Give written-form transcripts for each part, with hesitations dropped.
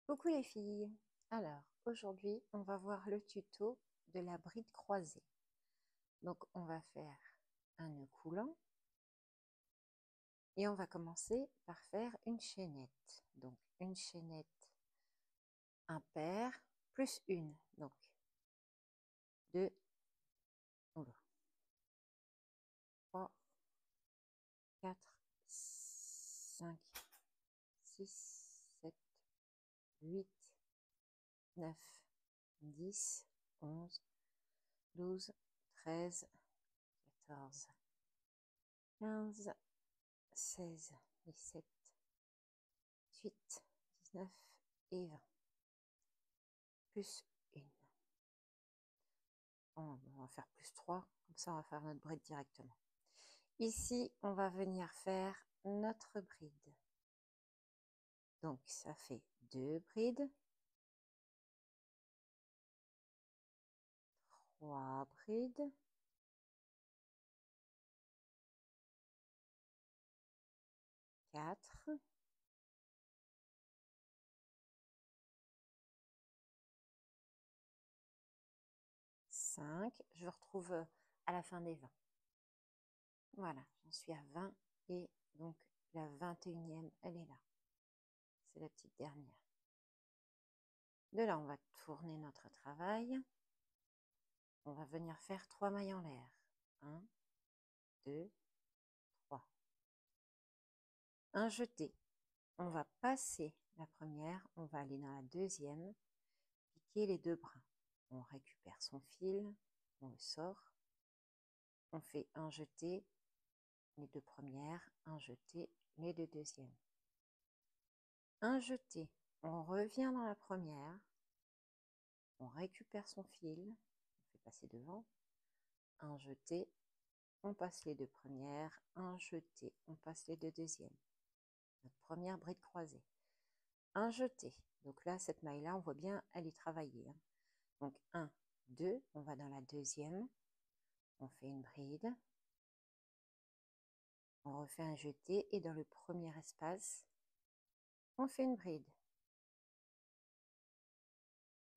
Coucou les filles. Alors, aujourd'hui, on va voir le tuto de la bride croisée. Donc, on va faire un nœud coulant et on va commencer par faire une chaînette. Donc, une chaînette impaire plus une. Donc, 2, 3, 4, 5, 6, 7, 8, 9, 10, 11, 12, 13, 14, 15, 16, 17, 18, 19 et 20. Plus 1. On va faire plus 3, comme ça on va faire notre bride directement. Ici, on va venir faire notre bride. Donc, ça fait 2 brides, 3 brides, 4, 5. Je retrouve à la fin des 20. Voilà, j'en suis à 20 et donc la 21e, elle est là. C'est la petite dernière. De là, on va tourner notre travail. On va venir faire 3 mailles en l'air. 1, 2, 3. Un jeté. On va passer la première, on va aller dans la deuxième, piquer les 2 brins. On récupère son fil, on le sort. On fait un jeté, les 2 premières, un jeté, les 2 deuxièmes. Un jeté, on revient dans la première, on récupère son fil, on fait passer devant. Un jeté, on passe les 2 premières, un jeté, on passe les 2 deuxièmes. Notre première bride croisée. Un jeté. Donc là, cette maille-là, on voit bien, elle est travaillée. Hein. Donc 1, 2, on va dans la deuxième. On fait une bride. On refait un jeté et dans le premier espace, on fait une bride.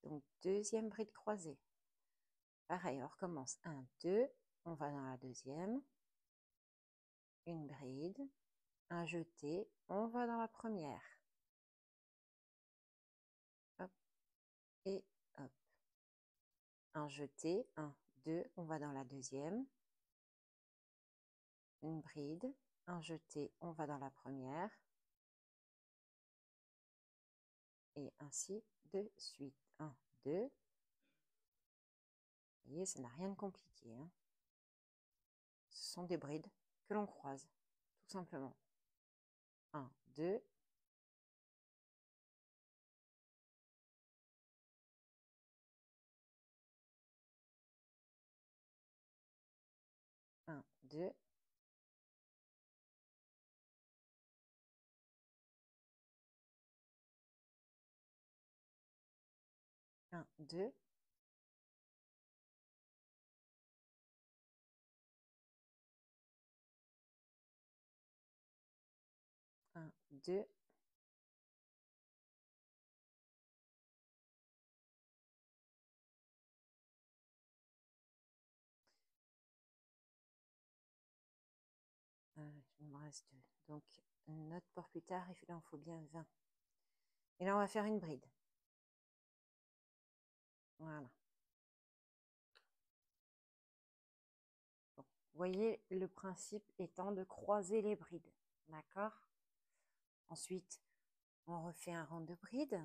Donc deuxième bride croisée. Pareil, on recommence. 1, 2, on va dans la deuxième. Une bride. Un jeté, on va dans la première. Hop et hop. Un jeté, 1, 2, on va dans la deuxième. Une bride, un jeté, on va dans la première. Et ainsi de suite. 1, 2. Vous voyez, ça n'a rien de compliqué. Hein. Ce sont des brides que l'on croise, tout simplement. 1, 2. 1, 2. 1, 2. 1, 2. Il me reste 2. Donc, une note pour plus tard, il en faut bien 20. Et là, on va faire une bride. Voilà. Bon. Vous voyez, le principe étant de croiser les brides. D'accord? Ensuite, on refait un rang de bride.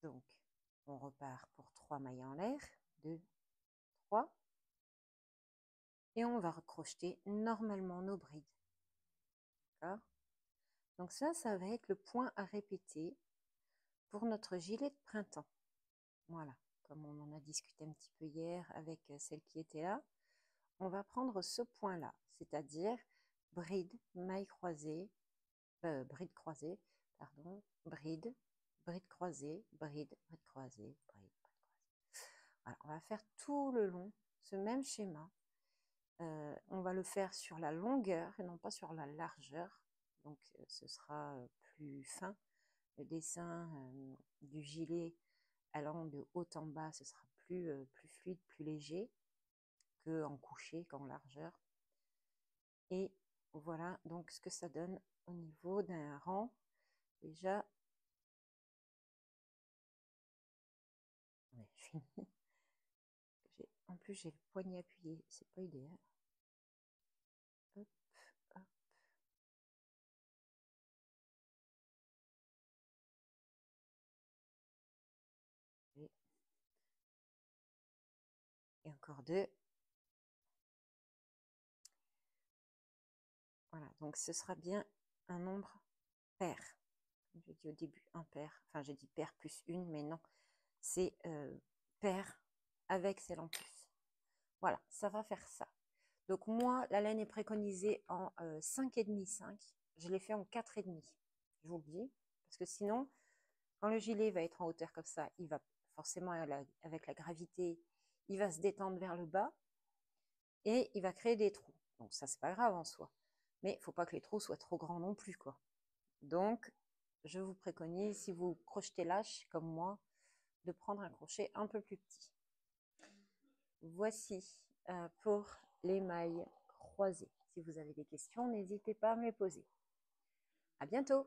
Donc, on repart pour 3 mailles en l'air. 2, 3. Et on va recrocheter normalement nos brides. D'accord? Donc ça va être le point à répéter pour notre gilet de printemps. Voilà, comme on en a discuté un petit peu hier avec celle qui était là, on va prendre ce point-là, c'est-à-dire bride, maille croisée, bride croisée, pardon, bride, bride croisée, bride, bride croisée, bride, bride croisée. Voilà, on va faire tout le long ce même schéma. On va le faire sur la longueur et non pas sur la largeur donc ce sera plus fin. Le dessin du gilet allant de haut en bas, ce sera plus fluide, plus léger que en couché, qu'en largeur. Et voilà donc ce que ça donne au niveau d'un rang. Déjà, fini. En plus, j'ai le poignet appuyé, c'est pas idéal. Hop, hop. Et encore deux. Voilà, donc ce sera bien un nombre pair. Comme j'ai dit au début, un pair. Enfin, j'ai dit pair plus une, mais non. C'est pair avec celle en plus. Voilà, ça va faire ça. Donc moi, la laine est préconisée en 5,5, 5. Je l'ai fait en 4,5. Je vous le dis. Parce que sinon, quand le gilet va être en hauteur comme ça, il va forcément, avec la gravité, il va se détendre vers le bas et il va créer des trous. Donc ça, c'est pas grave en soi. Mais il ne faut pas que les trous soient trop grands non plus, quoi. Donc, je vous préconise, si vous crochetez lâche comme moi, de prendre un crochet un peu plus petit. Voici pour les mailles croisées. Si vous avez des questions, n'hésitez pas à me les poser. À bientôt!